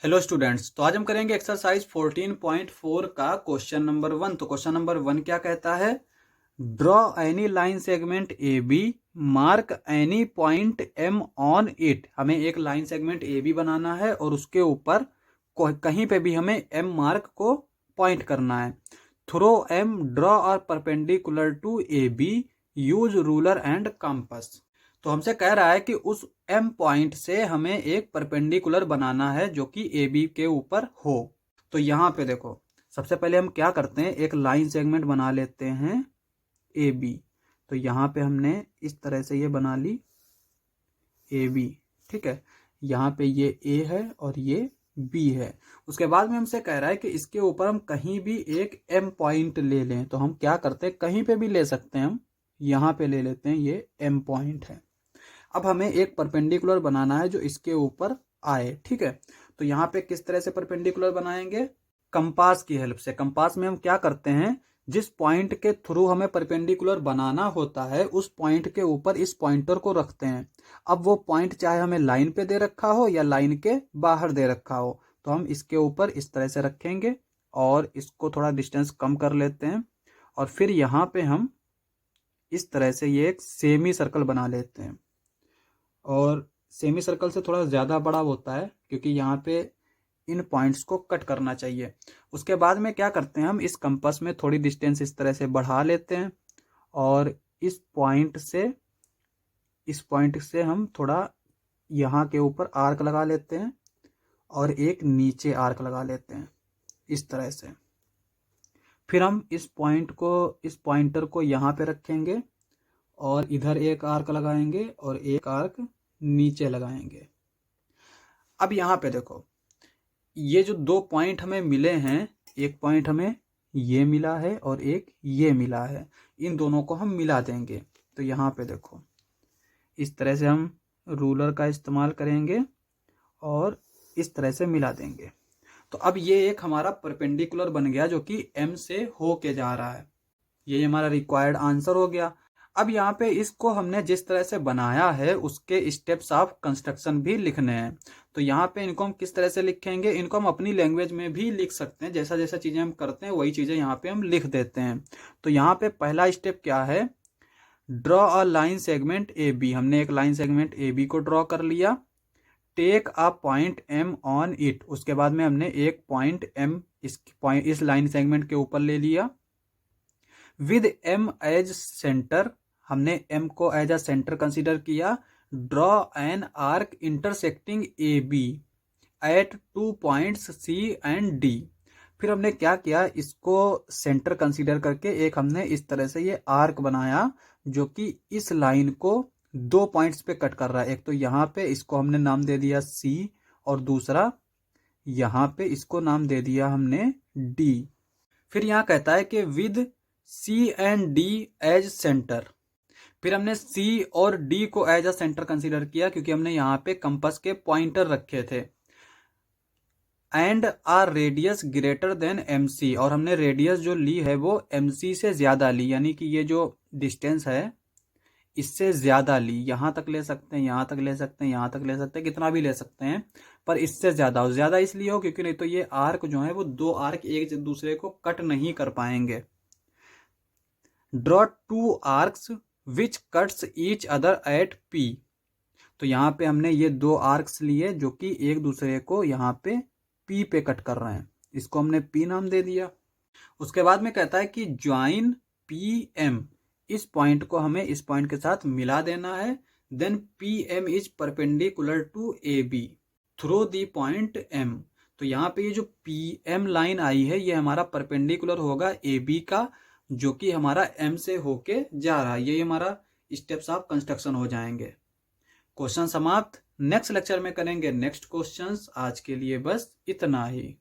Hello students, तो आज हम करेंगे एक्सरसाइज 14.4 का क्वेश्चन नंबर 1। तो क्वेश्चन नंबर 1 क्या कहता है? Draw any line segment A B, mark any point M on it. हमें एक लाइन सेगमेंट ए बी बनाना है और उसके ऊपर कहीं पे भी हमें एम मार्क को पॉइंट करना है। Through M draw a perpendicular to A B, use ruler and compass. तो हमसे कह रहा है कि उस एम पॉइंट से हमें एक परपेंडिकुलर बनाना है जो कि ए बी के ऊपर हो। तो यहाँ पे देखो, सबसे पहले हम क्या करते हैं, एक लाइन सेगमेंट बना लेते हैं ए बी। तो यहाँ पे हमने इस तरह से ये बना ली ए बी, ठीक है। यहाँ पे ये ए है और ये बी है। उसके बाद में हमसे कह रहा है कि इसके ऊपर हम कहीं भी एक एम पॉइंट ले लें। तो हम क्या करते हैं, कहीं पे भी ले सकते हैं, हम यहाँ पे ले लेते हैं, ये एम पॉइंट है। अब हमें एक परपेंडिकुलर बनाना है जो इसके ऊपर आए, ठीक है। तो यहाँ पे किस तरह से परपेंडिकुलर बनाएंगे? कंपास की हेल्प से। कंपास में हम क्या करते हैं, जिस पॉइंट के थ्रू हमें परपेंडिकुलर बनाना होता है उस पॉइंट के ऊपर इस पॉइंटर को रखते हैं। अब वो पॉइंट चाहे हमें लाइन पे दे रखा हो या लाइन के बाहर दे रखा हो, तो हम इसके ऊपर इस तरह से रखेंगे और इसको थोड़ा डिस्टेंस कम कर लेते हैं। और फिर यहाँ पे हम इस तरह से ये एक सेमी सर्कल बना लेते हैं। और सेमी सर्कल से थोड़ा ज़्यादा बड़ा होता है क्योंकि यहाँ पे इन पॉइंट्स को कट करना चाहिए। उसके बाद में क्या करते हैं, हम इस कंपास में थोड़ी डिस्टेंस इस तरह से बढ़ा लेते हैं और इस पॉइंट से हम थोड़ा यहाँ के ऊपर आर्क लगा लेते हैं और एक नीचे आर्क लगा लेते हैं इस तरह से। फिर हम इस पॉइंटर को यहाँ पे रखेंगे और इधर एक आर्क लगाएंगे और एक आर्क नीचे लगाएंगे। अब यहाँ पे देखो, ये जो दो पॉइंट हमें मिले हैं, एक पॉइंट हमें ये मिला है और एक ये मिला है, इन दोनों को हम मिला देंगे। तो यहाँ पे देखो, इस तरह से हम रूलर का इस्तेमाल करेंगे और इस तरह से मिला देंगे। तो अब ये एक हमारा परपेंडिकुलर बन गया जो कि एम से हो के जा रहा है। ये हमारा रिक्वायर्ड आंसर हो गया। अब यहाँ पे इसको हमने जिस तरह से बनाया है उसके स्टेप्स ऑफ कंस्ट्रक्शन भी लिखने हैं। तो यहाँ पे इनको हम किस तरह से लिखेंगे, इनको हम अपनी लैंग्वेज में भी लिख सकते हैं। जैसा जैसा चीज़ें हम करते हैं वही चीज़ें यहाँ पे हम लिख देते हैं। तो यहाँ पे पहला स्टेप क्या है, draw a line segment A B. हमने एक लाइन सेगमेंट ए बी को ड्रॉ कर लिया। Take a point M on it. उसके बाद में हमने एक पॉइंट एम इस लाइन सेगमेंट के ऊपर ले लिया। विद एम एज सेंटर, हमने एम को एज अ सेंटर कंसीडर किया। Draw an arc intersecting A B at 2 points C and D. फिर हमने क्या किया, इसको सेंटर कंसीडर करके एक हमने इस तरह से ये आर्क बनाया जो कि इस लाइन को 2 पॉइंट्स पे कट कर रहा है। एक तो यहाँ पे इसको हमने नाम दे दिया सी और दूसरा यहाँ पे इसको नाम दे दिया हमने डी। फिर यहाँ कहता है कि with C and D as centre. फिर हमने सी और डी को एज अ सेंटर कंसीडर किया क्योंकि हमने यहाँ पे कंपास के पॉइंटर रखे थे। And a radius greater than M C, और हमने रेडियस जो ली है वो एम सी से ज्यादा ली, यानी कि ये जो डिस्टेंस है इससे ज्यादा ली। यहाँ तक ले सकते हैं, यहाँ तक ले सकते हैं, यहाँ तक ले सकते हैं, कितना भी ले सकते हैं, पर इससे ज्यादा हो। ज्यादा इसलिए हो क्योंकि नहीं तो ये आर्क जो है वो दो आर्क एक दूसरे को कट नहीं कर पाएंगे। Draw 2 arcs which cuts each other at P. तो यहाँ पे हमने ये 2 आर्क्स लिए जो कि एक दूसरे को यहाँ पे पी पे कट कर रहे हैं, इसको हमने पी नाम दे दिया। उसके बाद में कहता है कि ज्वाइन पी एम। इस पॉइंट को हमें इस पॉइंट के साथ मिला देना है। Then P M is perpendicular to A B through the point M. तो यहाँ पे ये जो पी एम लाइन आई है ये हमारा परपेंडिकुलर होगा ए बी का, जो कि हमारा एम से होके जा रहा है। ये हमारा स्टेप्स ऑफ कंस्ट्रक्शन हो जाएंगे। क्वेश्चन समाप्त। नेक्स्ट लेक्चर में करेंगे नेक्स्ट क्वेश्चंस। आज के लिए बस इतना ही।